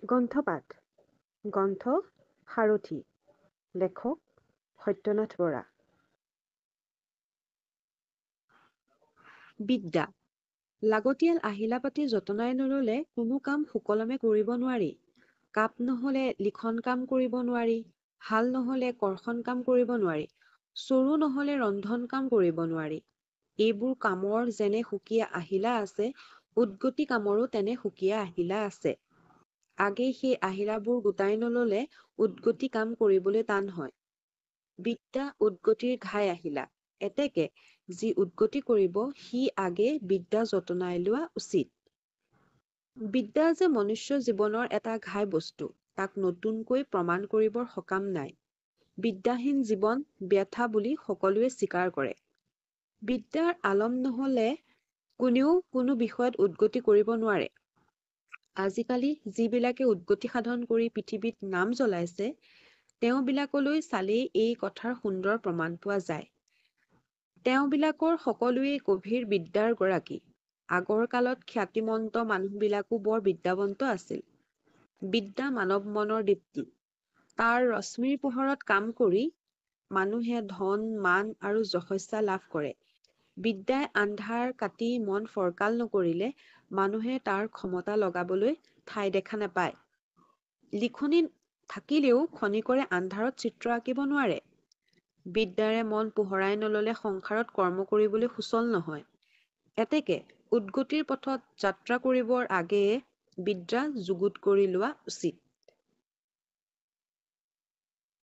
গ্ৰন্থপাঠ গ্ৰন্থ সাৰথি লেখক সত্যনাথ বৰা বিদ্যা লাগতিয়াল আহিলা-পাতি যতনাই নল'লে কোনো কাম সুকলমে কৰিব নোৱাৰি। কাপ নহ'লে লিখন কাম কৰিব নোৱাৰি, হাল নহ'লে কৰ্ষণ কাম কৰিব নোৱাৰি, চৰু নহ'লে ৰন্ধন কাম কৰিব নোৱাৰি। এইবোৰ কামৰ যেনে সুকীয়া আহিলা আছে, উদ্গতি কামৰো তেনে সুকীয়া আহিলা আছে। আগেই সেই আহিলাবোৰ গোটাই নল'লে উদ্গতি কাম কৰিবলৈ টান হয়। বিদ্যা উদ্গতিৰ ঘাই আহিলা। এতেকে যি উদ্গতি কৰিব সি আগে বিদ্যা যতনাই লোৱা উচিত। বিদ্যা যে মনুষ্য জীৱনৰ এটা ঘাই বস্তু, তাক নতুনকৈ প্ৰমাণ কৰিবৰ সকাম নাই। বিদ্যাহীন জীৱন ব্যথা বুলি সকলোৱে স্বীকাৰ কৰে। বিদ্যাৰ আলম নহ'লে কোনেও কোনো বিষয়ত উদ্গতি কৰিব নোৱাৰে। আজিকালি যিবিলাকে উদ্গতি সাধন কৰি পৃথিৱীত নাম জ্বলাইছে, তেওঁবিলাকলৈ চালেই এই কথাৰ সুন্দৰ প্ৰমাণ পোৱা যায়। তেওঁবিলাকৰ সকলোৱে গভীৰ বিদ্যাৰ গৰাকী। আগৰ কালত খ্যাতিমন্ত মানুহবিলাকো বৰ বিদ্যাৱন্ত আছিল। বিদ্যা মানৱ মনৰ দীপ্তি। তাৰ ৰশ্মিৰ পোহৰত কাম কৰি মানুহে ধন, মান আৰু যশস্যা লাভ কৰে। বিদ্যাই আন্ধাৰ কাটি মন ফৰকাল নকৰিলে মানুহে তাৰ ক্ষমতা লগাবলৈ ঠাই দেখা নাপায়। লিখনি থাকিলেও খনিকৰে আন্ধাৰত চিত্ৰ আঁকিব নোৱাৰে। বিদ্যাৰে মন পোহৰাই নল'লে সংসাৰত কৰ্ম কৰিবলৈ সুচল নহয়। এতেকে উদ্গতিৰ পথত যাত্ৰা কৰিবৰ আগেয়ে বিদ্যা যুগুত কৰি লোৱা উচিত।